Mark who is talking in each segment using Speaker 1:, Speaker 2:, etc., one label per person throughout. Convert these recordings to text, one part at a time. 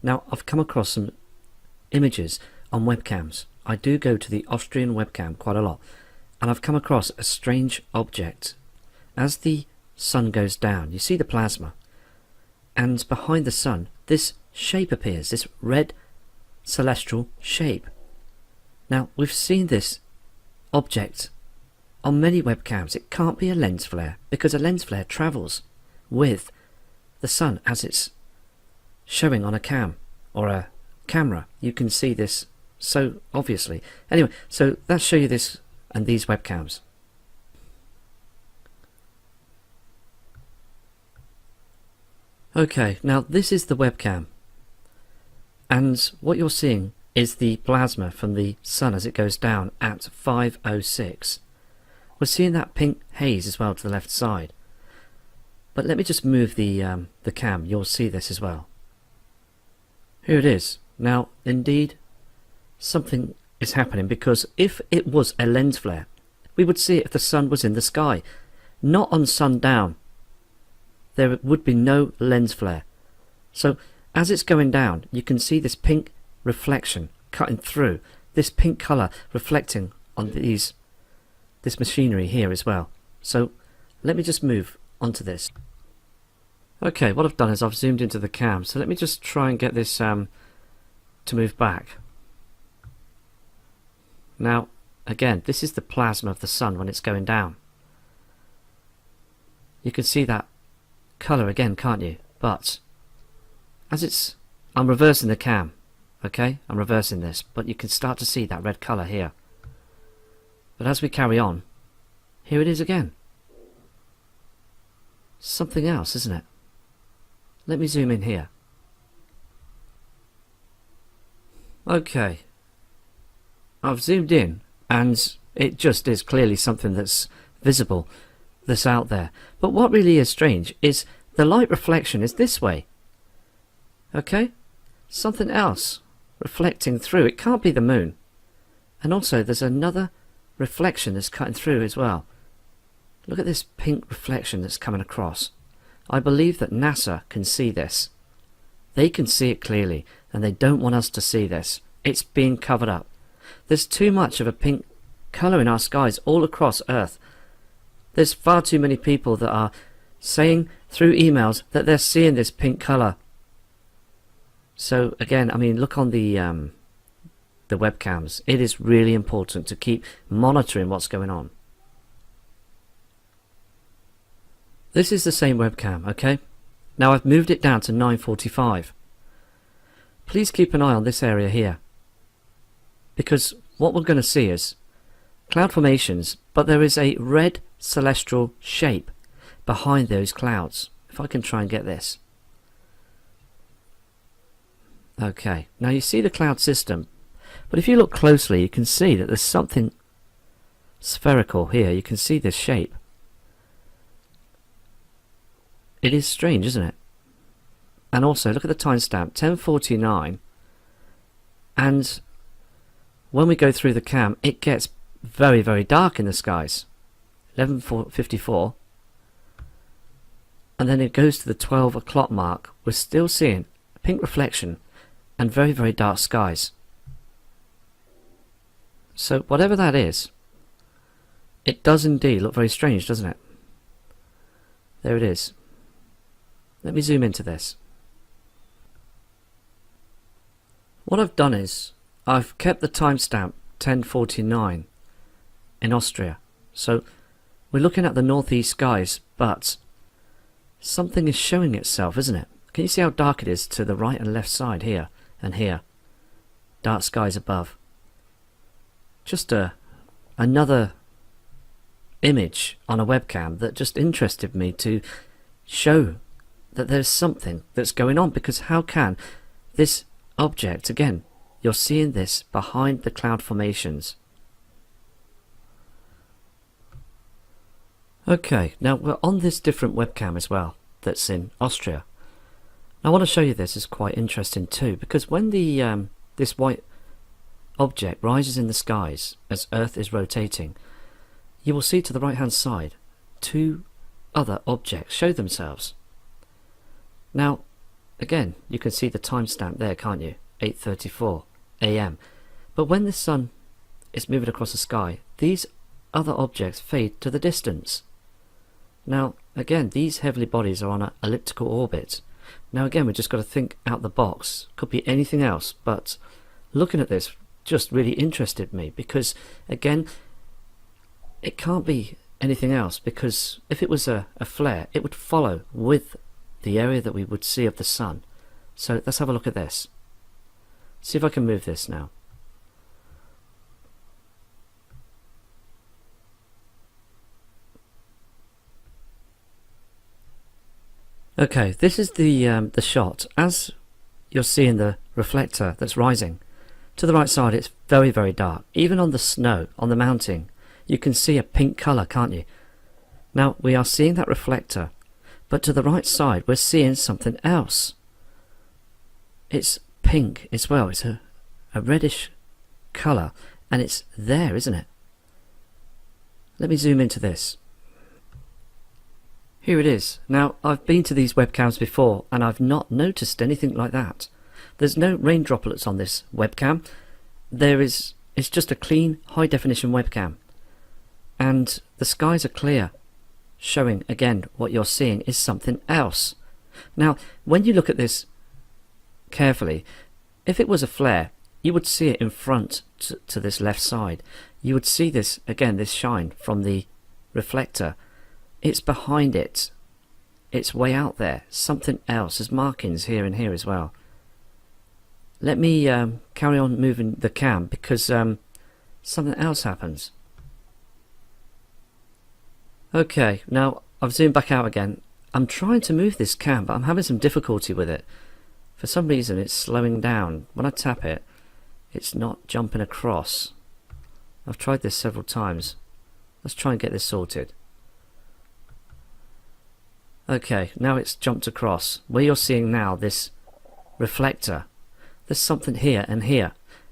Speaker 1: Now I've come across some images on webcams. I do go to the Austrian webcam quite a lot, and I've come across a strange object. As the sun goes down, you see the plasma, and behind the sun this shape appears, this red celestial shape. Now we've seen this object on many webcams. It can't be a lens flare, because a lens flare travels with the sun as it's showing on a cam or a camera. You can see this so obviously. Anyway, so let's show you this and these webcams. Okay, now this is the webcam, and what you're seeing is the plasma from the sun as it goes down at 5:06. We're seeing that pink haze as well to the left side. But let me just move the cam. You'll see this as well. Here it is. Now, indeed, something is happening, because if it was a lens flare, we would see it if the sun was in the sky, not on sundown. There would be no lens flare. So, as it's going down, you can see this pink reflection cutting through, this pink colour reflecting on this machinery here as well. So let me just move onto this. Okay, what I've done is I've zoomed into the cam, so let me just try and get this to move back. Now again, this is the plasma of the sun when it's going down. You can see that colour again, can't you? But as I'm reversing the cam, okay, I'm reversing this, but you can start to see that red colour here. But as we carry on, here it is again. Something else, isn't it? Let me zoom in here. Okay, I've zoomed in, and it just is clearly something that's visible, that's out there. But what really is strange is the light reflection is this way. Okay, something else reflecting through. It can't be the moon. And also there's another reflection that's cutting through as well. Look at this pink reflection that's coming across. I believe that NASA can see this. They can see it clearly, and they don't want us to see this. It's being covered up. There's too much of a pink colour in our skies all across Earth. There's far too many people that are saying through emails that they're seeing this pink colour. So again, I mean, look on the webcams. It is really important to keep monitoring what's going on. This is the same webcam, okay? Now I've moved it down to 9:45. Please keep an eye on this area here, because what we're going to see is cloud formations, but there is a red celestial shape behind those clouds. If I can try and get this. Okay, now you see the cloud system, but if you look closely you can see that there's something spherical here. You can see this shape. It is strange, isn't it? And also look at the timestamp, 10:49, and when we go through the cam it gets very, very dark in the skies. 11:54, and then it goes to the 12 o'clock mark. We're still seeing a pink reflection and very, very dark skies. So whatever that is, it does indeed look very strange, doesn't it? There it is. Let me zoom into this. What I've done is I've kept the timestamp 10:49 in Austria. So we're looking at the northeast skies, but something is showing itself, isn't it? Can you see how dark it is to the right and left side here and here? Dark skies above. Just another image on a webcam that just interested me to show that there's something that's going on, because how can this object, again, you're seeing this behind the cloud formations. Okay, now we're on this different webcam as well that's in Austria. I want to show you this. It's quite interesting too, because when the this white object rises in the skies as Earth is rotating, you will see to the right hand side two other objects show themselves. Now again, you can see the timestamp there, can't you? 8:34 AM. But when the sun is moving across the sky, these other objects fade to the distance. Now, again, these heavenly bodies are on an elliptical orbit. Now, again, we've just got to think out the box. Could be anything else, but looking at this just really interested me because, again, it can't be anything else, because if it was a flare, it would follow with the area that we would see of the sun. So let's have a look at this. See if I can move this now. Okay, this is the shot. As you're seeing the reflector that's rising, to the right side it's very, very dark. Even on the snow, on the mountain, you can see a pink colour, can't you? Now, we are seeing that reflector, but to the right side we're seeing something else. It's pink as well. It's a reddish colour, and it's there, isn't it? Let me zoom into this. Here it is. Now, I've been to these webcams before and I've not noticed anything like that. There's no rain droplets on this webcam. It's just a clean, high definition webcam. And the skies are clear, showing again what you're seeing is something else. Now, when you look at this carefully, if it was a flare, you would see it in front to this left side. You would see this, again, this shine from the reflector. It's behind it. It's way out there. Something else. There's markings here and here as well. Let me carry on moving the cam because something else happens. Okay, now I've zoomed back out again. I'm trying to move this cam, but I'm having some difficulty with it. For some reason it's slowing down. When I tap it, it's not jumping across. I've tried this several times. Let's try and get this sorted. Okay, now it's jumped across. Where you're seeing now this reflector, there's something here and here.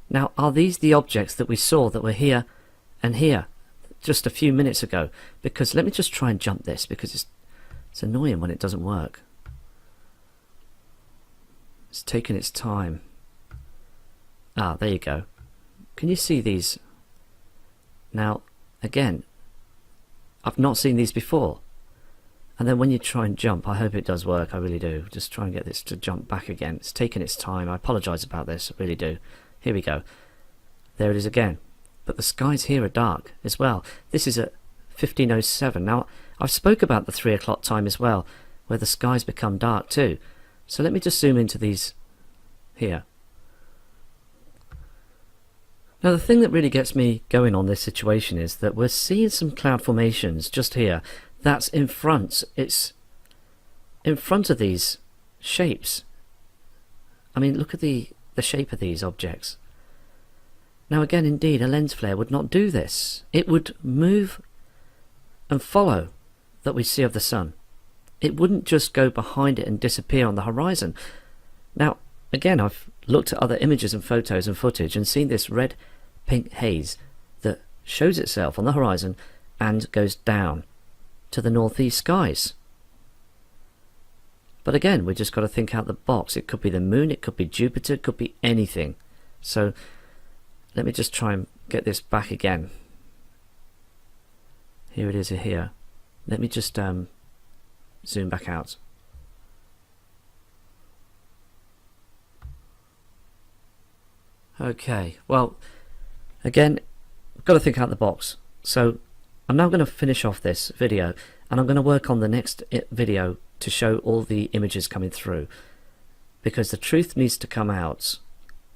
Speaker 1: Now, are these the objects that we saw that were here and here just a few minutes ago? Because let me just try and jump this, because it's annoying when it doesn't work. It's taking its time. Ah, there you go. Can you see these? Now, again, I've not seen these before. And then when you try and jump, I hope it does work, I really do. Just try and get this to jump back again. It's taking its time. I apologise about this, I really do. Here we go. There it is again. But the skies here are dark as well. This is at 15:07. Now, I've spoke about the 3 o'clock time as well, where the skies become dark too. So let me just zoom into these here. Now, the thing that really gets me going on this situation is that we're seeing some cloud formations just here. That's in front. It's in front of these shapes. I mean, look at the shape of these objects. Now again, indeed, a lens flare would not do this. It would move and follow that we see of the sun. It wouldn't just go behind it and disappear on the horizon. Now, again, I've looked at other images and photos and footage and seen this red-pink haze that shows itself on the horizon and goes down to the northeast skies. But again, we just got to think out the box. It could be the moon, it could be Jupiter, it could be anything. So let me just try and get this back again. Here it is here. Let me just zoom back out. Okay, well, again, got to think out the box. So I'm now going to finish off this video, and I'm going to work on the next video to show all the images coming through, because the truth needs to come out,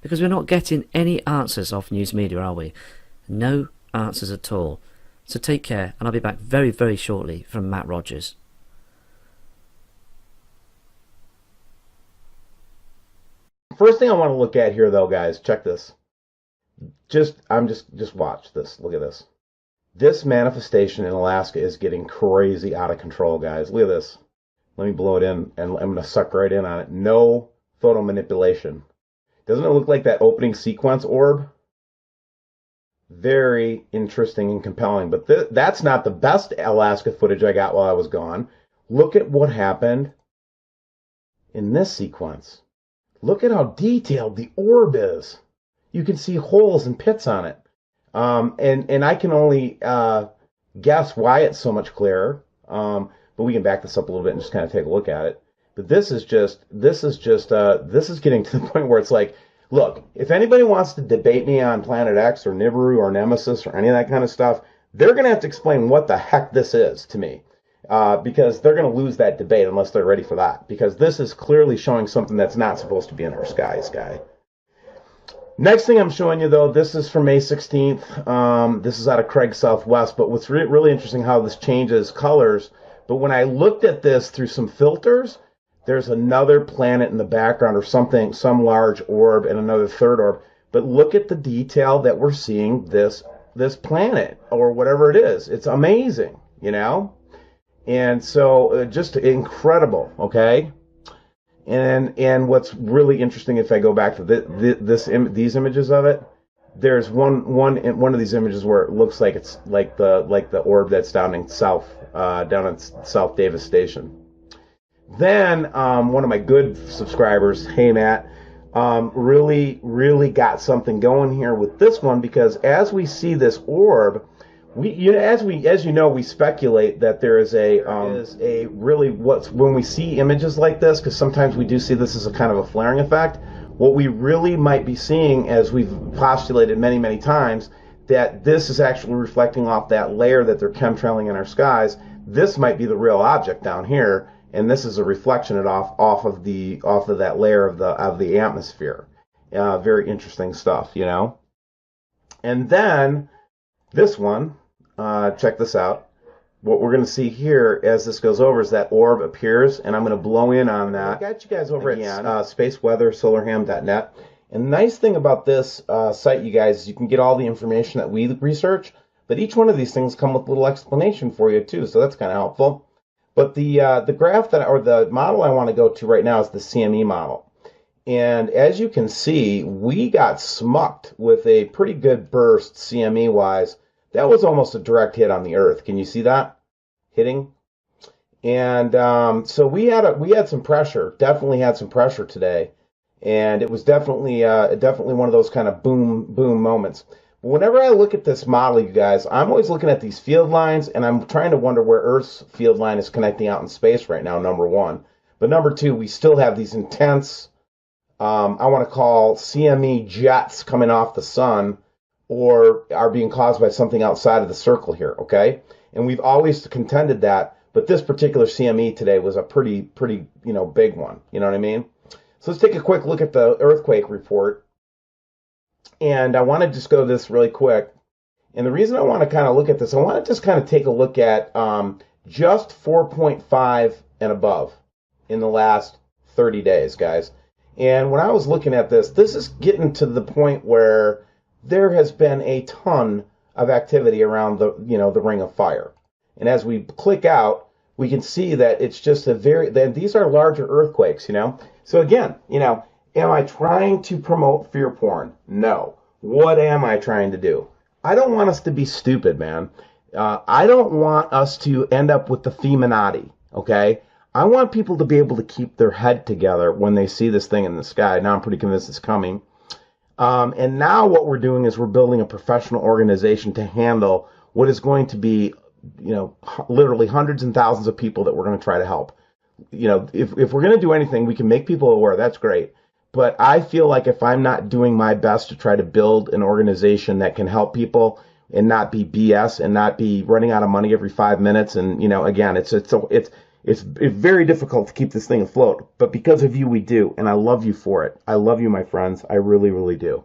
Speaker 1: because we're not getting any answers off news media, are we? No answers at all. So take care, and I'll be back very, very shortly from Matt Rogers.
Speaker 2: First thing I want to look at here, though, guys, check this. Just watch this. Look at this. This manifestation in Alaska is getting crazy out of control, guys. Look at this. Let me blow it in, and I'm going to suck right in on it. No photo manipulation. Doesn't it look like that opening sequence orb? Very interesting and compelling. But that's not the best Alaska footage I got while I was gone. Look at what happened in this sequence. Look at how detailed the orb is. You can see holes and pits on it. And I can only guess why it's so much clearer. But we can back this up a little bit and just kind of take a look at it. But this is getting to the point where it's like, look, if anybody wants to debate me on Planet X or Nibiru or Nemesis or any of that kind of stuff, they're going to have to explain what the heck this is to me. Because they're going to lose that debate unless they're ready for that. Because this is clearly showing something that's not supposed to be in our skies, guy. Next thing I'm showing you, though, this is from May 16th. This is out of Craig Southwest. But what's really interesting how this changes colors. But when I looked at this through some filters, there's another planet in the background or something, some large orb and another third orb. But look at the detail that we're seeing this planet or whatever it is. It's amazing, you know? And so just incredible, okay? And what's really interesting, if I go back to these images of it, there's one of these images where it looks like it's like the orb that's down in South Davis Station. Then one of my good subscribers, hey Matt, really got something going here with this one, because as we see this orb, as you know, we speculate that there is when we see images like this, because sometimes we do see this as a kind of a flaring effect. What we really might be seeing, as we've postulated many times, that this is actually reflecting off that layer that they're chemtrailing in our skies. This might be the real object down here, and this is a reflection off of that layer of the atmosphere. Very interesting stuff, you know. And then this one, check this out. What we're going to see here as this goes over is that orb appears, and I'm going to blow in on that. I got you guys over at spaceweathersolarham.net. And the nice thing about this site, you guys, is you can get all the information that we research, but each one of these things come with a little explanation for you too, so that's kind of helpful. But the graph the model I want to go to right now is the CME model. And as you can see, we got smucked with a pretty good burst CME-wise. That was almost a direct hit on the Earth. Can you see that hitting? And so we had some pressure. Definitely had some pressure today, and it was definitely one of those kind of boom moments. But whenever I look at this model, you guys, I'm always looking at these field lines, and I'm trying to wonder where Earth's field line is connecting out in space right now. Number one, but number two, we still have these intense, I want to call CME jets coming off the sun, or are being caused by something outside of the circle here, okay? And we've always contended that, but this particular CME today was a pretty, big one. You know what I mean? So let's take a quick look at the earthquake report. And I want to just go this really quick. And the reason I want to kind of look at this, I want to just kind of take a look at just 4.5 and above in the last 30 days, guys. And when I was looking at this is getting to the point where there has been a ton of activity around the ring of fire. And as we click out, we can see that it's just these are larger earthquakes, you know? So again, am I trying to promote fear porn? No. What am I trying to do? I don't want us to be stupid, man. I don't want us to end up with the Feminati, okay? I want people to be able to keep their head together when they see this thing in the sky. Now I'm pretty convinced it's coming. And now what we're doing is we're building a professional organization to handle what is going to be, literally hundreds and thousands of people that we're going to try to help. If we're going to do anything, we can make people aware. That's great. But I feel like if I'm not doing my best to try to build an organization that can help people and not be BS and not be running out of money every 5 minutes, and again, it's very difficult to keep this thing afloat. But because of you, we do, and I love you for it. I love you, my friends. I really, really do.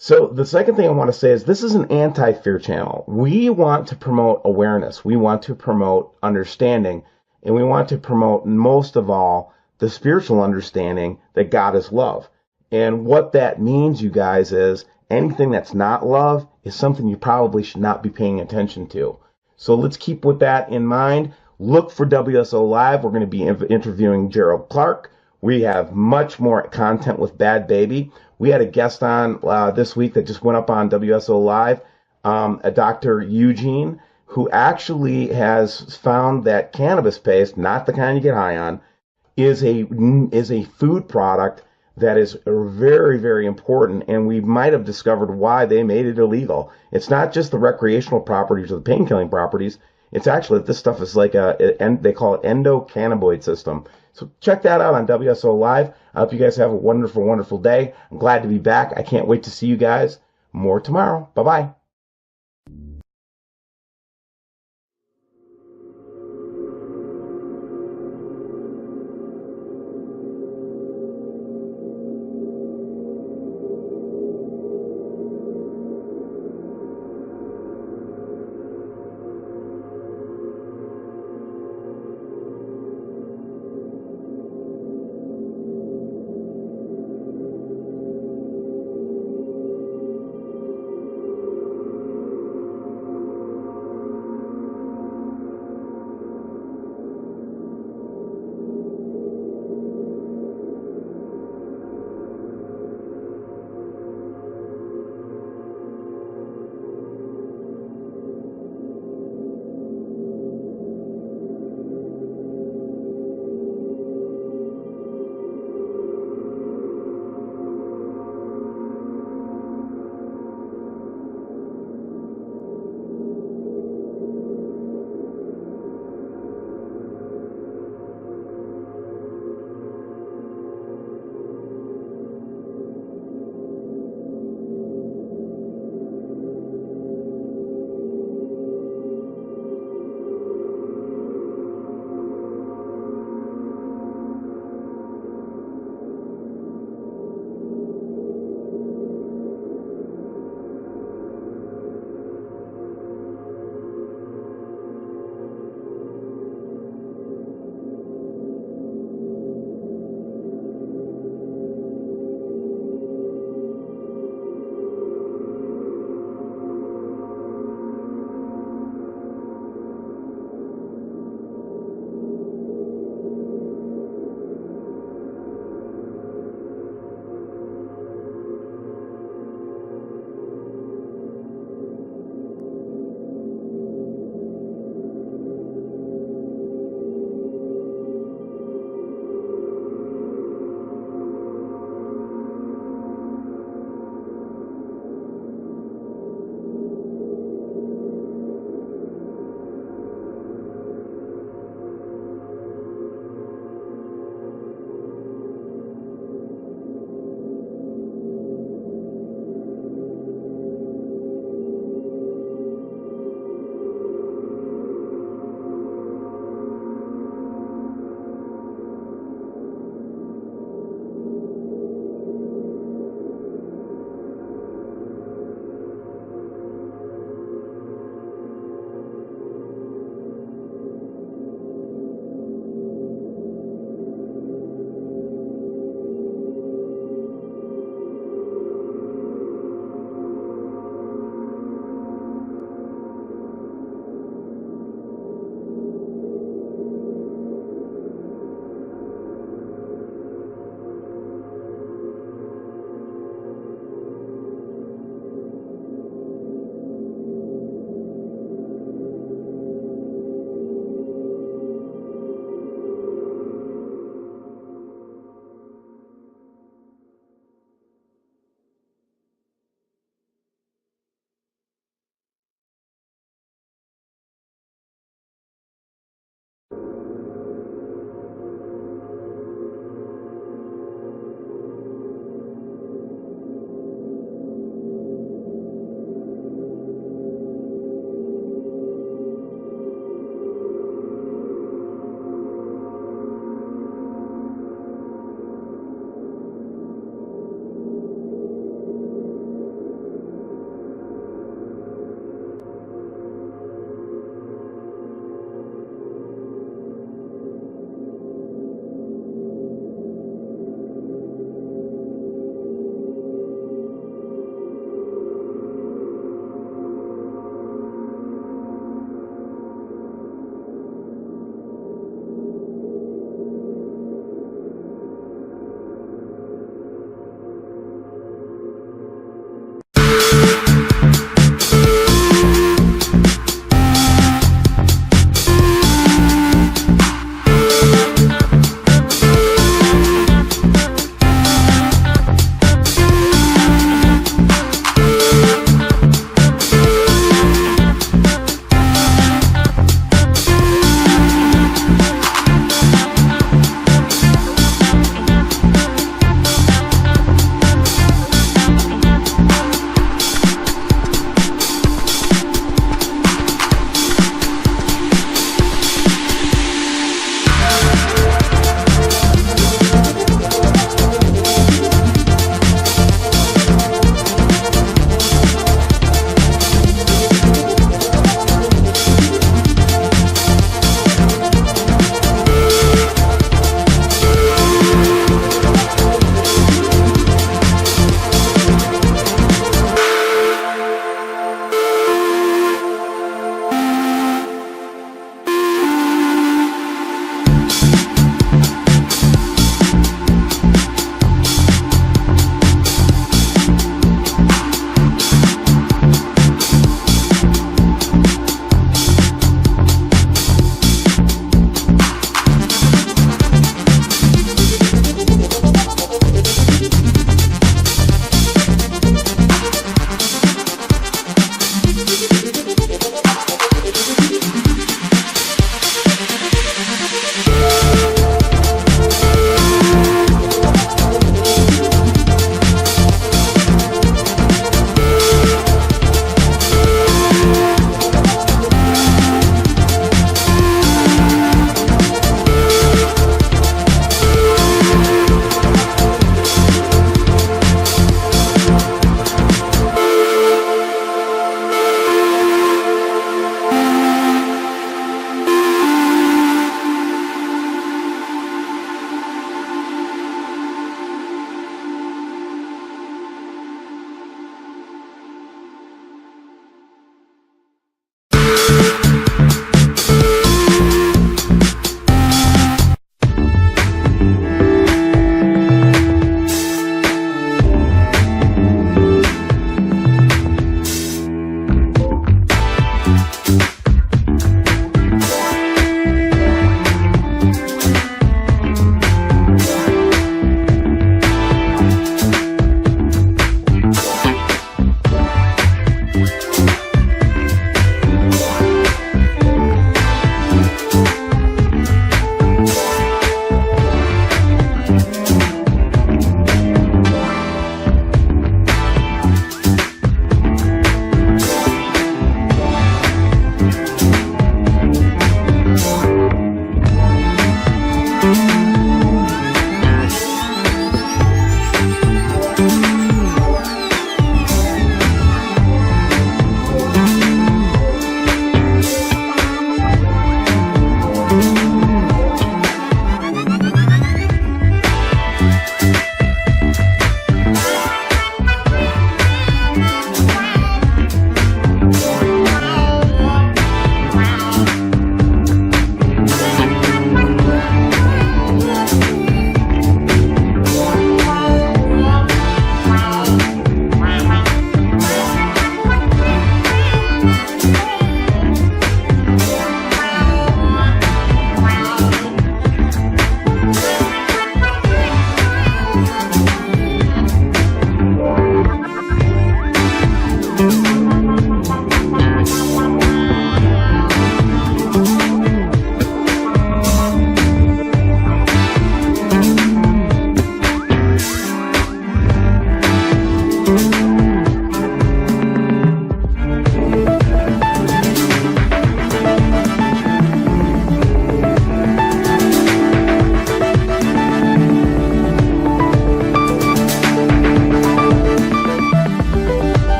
Speaker 2: So the second thing I want to say is this is an anti-fear channel. We want to promote awareness. We want to promote understanding, and we want to promote, most of all, the spiritual understanding that God is love. And what that means, you guys, is anything that's not love is something you probably should not be paying attention to. So let's keep with that in mind. Look for WSO Live. We're going to be interviewing Gerald Clark. We have much more content with Bad Baby. We had a guest on this week that just went up on WSO Live, a Dr. Eugene, who actually has found that cannabis paste, not the kind you get high on, is a food product that is very, very important, and we might have discovered why they made it illegal. It's not just the recreational properties or the pain-killing properties. It's actually that this stuff is like they call it endocannabinoid system. So check that out on WSO Live. I hope you guys have a wonderful, wonderful day. I'm glad to be back. I can't wait to see you guys more tomorrow. Bye-bye.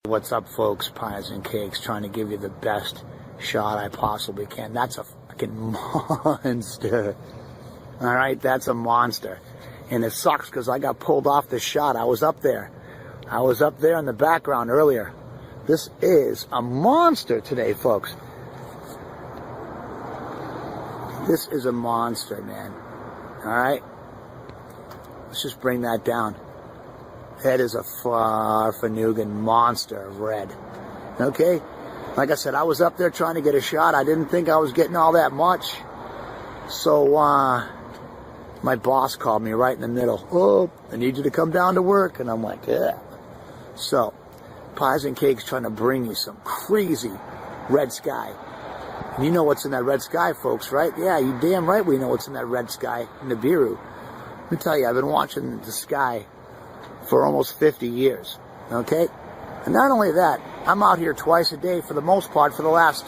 Speaker 3: What's up, folks? Pies and Cakes, trying to give you the best shot I possibly can. That's a fucking monster. Alright, that's a monster. And it sucks because I got pulled off the shot. I was up there in the background earlier. This is a monster today, folks. This is a monster, man. Alright? Let's just bring that down. That is a far-fanugan monster of red. Okay? Like I said, I was up there trying to get a shot. I didn't think I was getting all that much. So, my boss called me right in the middle. Oh, I need you to come down to work. And I'm like, yeah. So, Pies and Cakes trying to bring you some crazy red sky. And you know what's in that red sky, folks, right? Yeah, you damn right we know what's in that red sky, Nibiru. Let me tell you, I've been watching the sky for almost 50 years, okay? And not only that, I'm out here twice a day for the most part for the last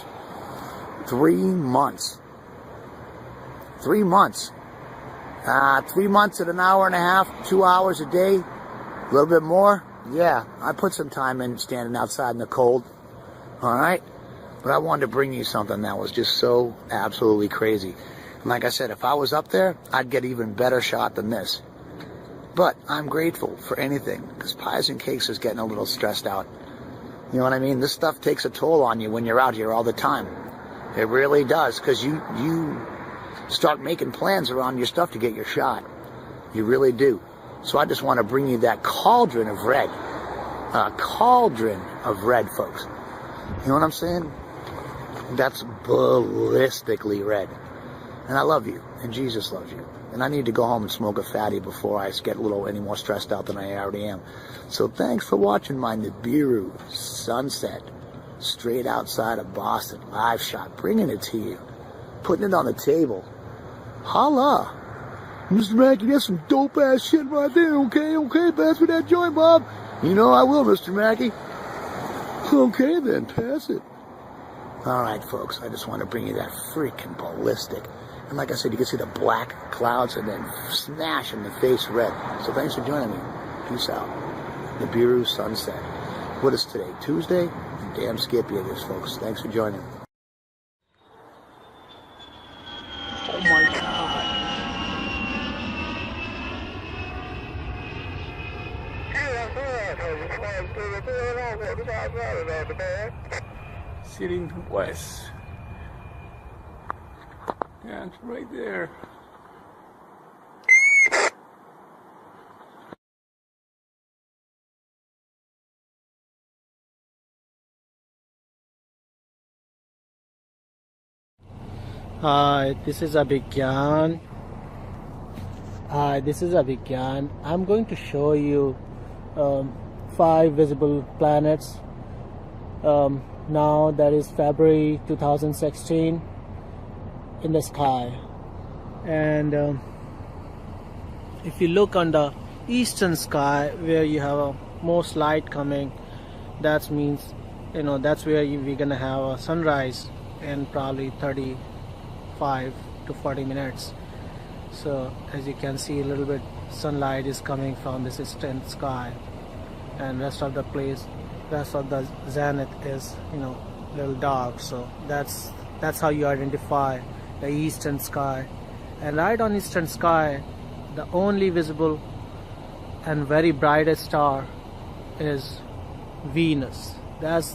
Speaker 3: 3 months. 3 months. 3 months at an hour and a half, 2 hours a day, a little bit more. Yeah, I put some time in standing outside in the cold, all right? But I wanted to bring you something that was just so absolutely crazy. And like I said, if I was up there, I'd get even better shot than this. But I'm grateful for anything, because Pies and Cakes is getting a little stressed out. You know what I mean? This stuff takes a toll on you when you're out here all the time. It really does, because you start making plans around your stuff to get your shot. You really do. So I just want to bring you that cauldron of red. A cauldron of red, folks. You know what I'm saying? That's ballistically red. And I love you, and Jesus loves you. And I need to go home and smoke a fatty before I get any more stressed out than I already am. So thanks for watching my Nibiru sunset, straight outside of Boston, live shot, bringing it to you, putting it on the table. Holla! Mr. Mackey, that's some dope-ass shit right there, okay, pass me that joint, Bob. You know I will, Mr. Mackey. Okay then, pass it. Alright, folks, I just want to bring you that freaking ballistic. And like I said, you can see the black clouds and then smash in the face red. So thanks for joining me. Peace out. Nibiru sunset. What is today? Tuesday? Damn skippy it is, folks. Thanks for joining. Oh my God.
Speaker 4: Sitting west. Yeah, it's right there.
Speaker 5: Hi, this is Abhigyan. I'm going to show you 5 visible planets. Now that is February 2016 in the sky, and if you look on the eastern sky where you have most light coming, that means that's where we're gonna have a sunrise in probably 35 to 40 minutes. So as you can see, a little bit sunlight is coming from this eastern sky, and rest of the zenith is a little dark. So that's how you identify the eastern sky. And right on eastern sky, the only visible and very brightest star is Venus. That's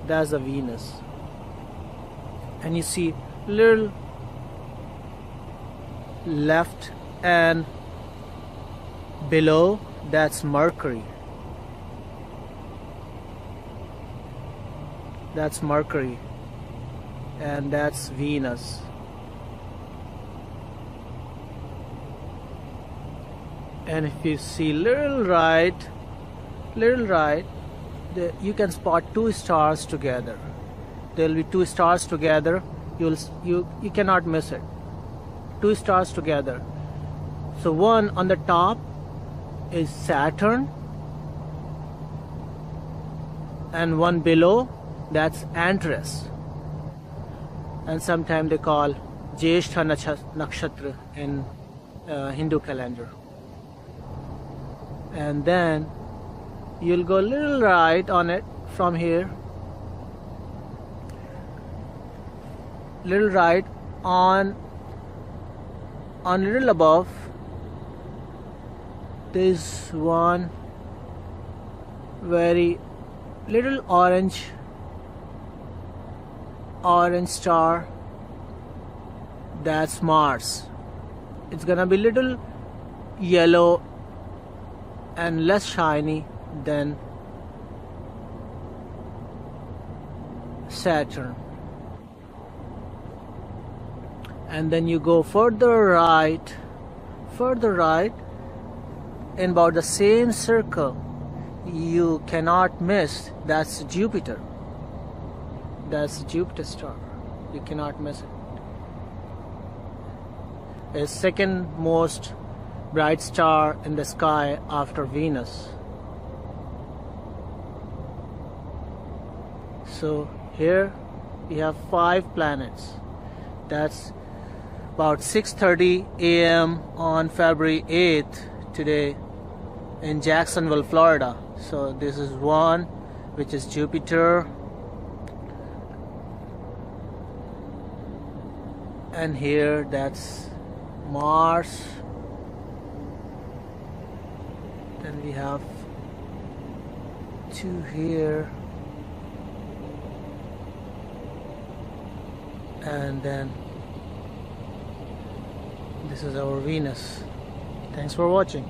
Speaker 5: the Venus. And you see little left and below, that's Mercury. That's Mercury, and that's Venus. And if you see little right, you can spot 2 stars together. There will be 2 stars together. You cannot miss it. 2 stars together. So one on the top is Saturn, and one below, that's Antares. And sometimes they call Jyeshtha Nakshatra in Hindu calendar. And then you'll go a little right on it, from here, little right, on little above, there's one very little orange star. That's Mars. It's gonna be little yellow and less shiny than Saturn. And then you go further right, in about the same circle, you cannot miss, that's Jupiter. That's the Jupiter star. You cannot miss it. It's second most bright star in the sky after Venus. So here we have 5 planets. That's about 6:30 a.m. on February 8th today in Jacksonville, Florida. So this is one, which is Jupiter, and here that's Mars. Then we have 2 here, and then this is our Venus. Thanks for watching.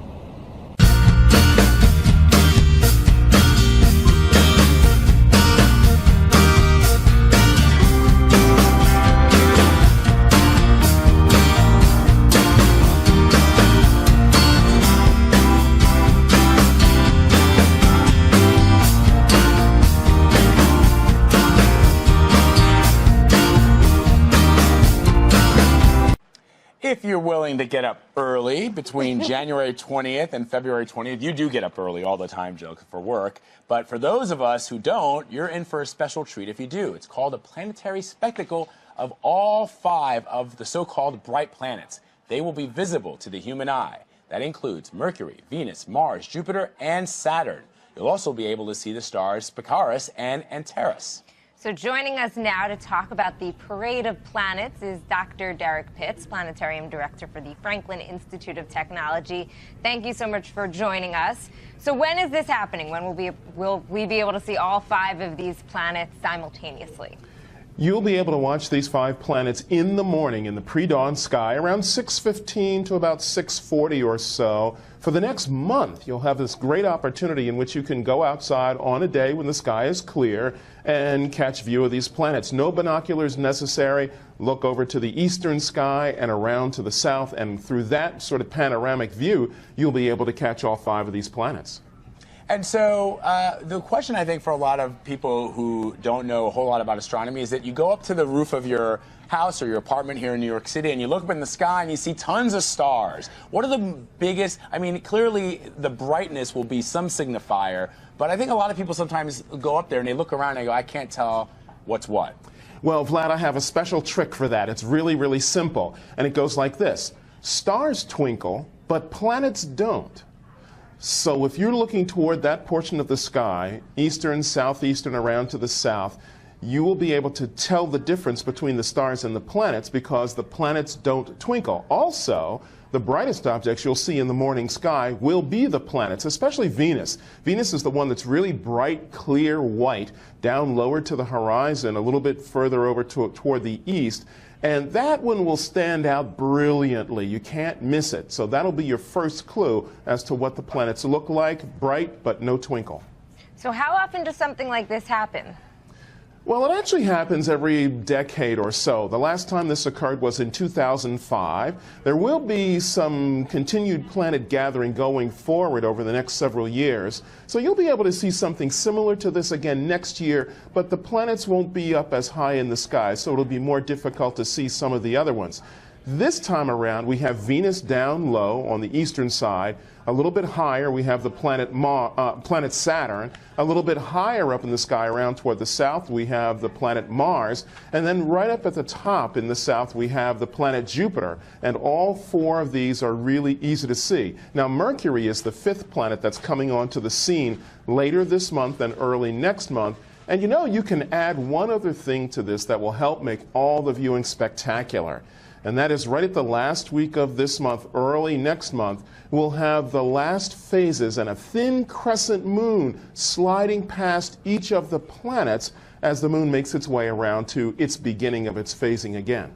Speaker 6: If you're willing to get up early between January 20th and February 20th, you do get up early all the time, Joe, for work. But for those of us who don't, you're in for a special treat if you do. It's called a planetary spectacle of all 5 of the so-called bright planets. They will be visible to the human eye. That includes Mercury, Venus, Mars, Jupiter, and Saturn. You'll also be able to see the stars Spacecraft and Antares.
Speaker 7: So joining us now to talk about the Parade of Planets is Dr. Derek Pitts, Planetarium Director for the Franklin Institute of Technology. Thank you so much for joining us. So when is this happening? When will we be able to see all 5 of these planets simultaneously?
Speaker 8: You'll be able to watch these 5 planets in the morning in the pre-dawn sky around 6:15 to about 6:40 or so. For the next month, you'll have this great opportunity in which you can go outside on a day when the sky is clear and catch view of these planets. No binoculars necessary. Look over to the eastern sky and around to the south, and through that sort of panoramic view, you'll be able to catch all 5 of these planets.
Speaker 6: And so the question, I think, for a lot of people who don't know a whole lot about astronomy is that you go up to the roof of your house or your apartment here in New York City and you look up in the sky and you see tons of stars. What are the biggest, I mean, clearly the brightness will be some signifier, but I think a lot of people sometimes go up there and they look around and they go, I can't tell what's what.
Speaker 8: Well, Vlad, I have a special trick for that. It's really, really simple. And it goes like this. Stars twinkle, but planets don't. So if you're looking toward that portion of the sky, eastern, southeastern, around to the south, you will be able to tell the difference between the stars and the planets because the planets don't twinkle. Also, the brightest objects you'll see in the morning sky will be the planets, especially Venus. Venus is the one that's really bright, clear white, down lower to the horizon, a little bit further over toward the east. And that one will stand out brilliantly. You can't miss it. So that'll be your first clue as to what the planets look like, bright but no twinkle.
Speaker 7: So how often does something like this happen?
Speaker 8: Well, it actually happens every decade or so. The last time this occurred was in 2005. There will be some continued planet gathering going forward over the next several years. So you'll be able to see something similar to this again next year, but the planets won't be up as high in the sky, so it'll be more difficult to see some of the other ones. This time around, we have Venus down low on the eastern side. A little bit higher, we have the planet Saturn. A little bit higher up in the sky around toward the south, we have the planet Mars. And then right up at the top in the south, we have the planet Jupiter. And all four of these are really easy to see. Now, Mercury is the fifth planet that's coming onto the scene later this month and early next month. And you know, you can add one other thing to this that will help make all the viewing spectacular. And that is right at the last week of this month, early next month, we'll have the last phases and a thin crescent moon sliding past each of the planets as the moon makes its way around to its beginning of its phasing again.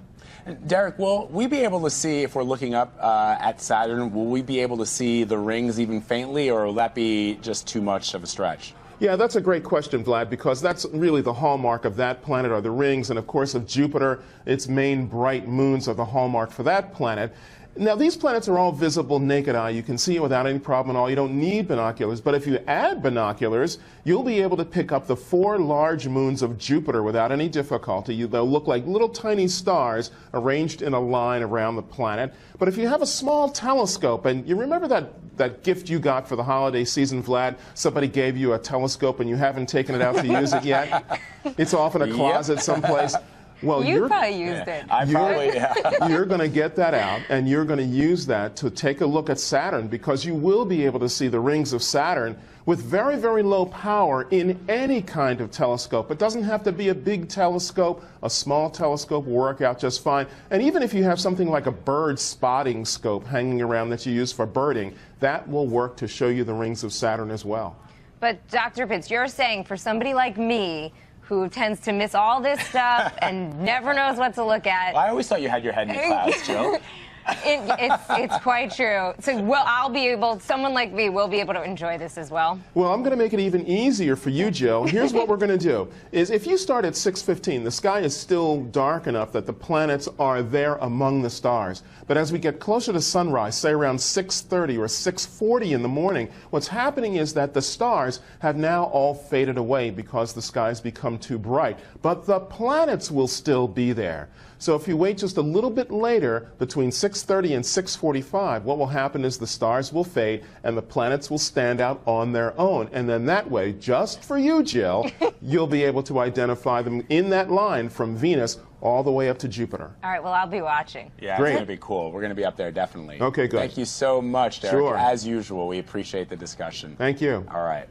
Speaker 6: Derek, will we be able to see, if we're looking up at Saturn, will we be able to see the rings even faintly, or will that be just too much of a stretch?
Speaker 8: Yeah, that's a great question, Vlad, because that's really the hallmark of that planet are the rings, and of course of Jupiter, its main bright moons are the hallmark for that planet. Now, these planets are all visible naked eye. You can see it without any problem at all. You don't need binoculars. But if you add binoculars, you'll be able to pick up the four large moons of Jupiter without any difficulty. They'll look like little tiny stars arranged in a line around the planet. But if you have a small telescope, and you remember that gift you got for the holiday season, Vlad? Somebody gave you a telescope and you haven't taken it out to use it yet? It's off in a closet someplace. Well,
Speaker 7: you probably used it.
Speaker 6: I probably, yeah.
Speaker 8: You're going to get that out, and you're going to use that to take a look at Saturn, because you will be able to see the rings of Saturn with very, very low power in any kind of telescope. It doesn't have to be a big telescope. A small telescope will work out just fine. And even if you have something like a bird spotting scope hanging around that you use for birding, that will work to show you the rings of Saturn as well.
Speaker 7: But Dr. Pitts, you're saying for somebody like me, who tends to miss all this stuff and never knows what to look at.
Speaker 6: I always thought you had your head in the clouds, Jill.
Speaker 7: It's quite true. So someone like me will be able to enjoy this as well.
Speaker 8: Well, I'm going to make it even easier for you, Jill. Here's what we're going to do. Is if you start at 6:15, the sky is still dark enough that the planets are there among the stars. But as we get closer to sunrise, say around 6:30 or 6:40 in the morning, what's happening is that the stars have now all faded away because the skies become too bright. But the planets will still be there. So if you wait just a little bit later, between 6:30 and 6:45, what will happen is the stars will fade and the planets will stand out on their own. And then that way, just for you, Jill, you'll be able to identify them in that line from Venus all the way up to Jupiter.
Speaker 7: All right, well, I'll be watching.
Speaker 6: Yeah,
Speaker 8: Great.
Speaker 6: It's going to be cool. We're going to be up there, definitely.
Speaker 8: Okay, good.
Speaker 6: Thank you so much, Derek.
Speaker 8: Sure.
Speaker 6: As usual, we appreciate the discussion.
Speaker 8: Thank you.
Speaker 6: All right.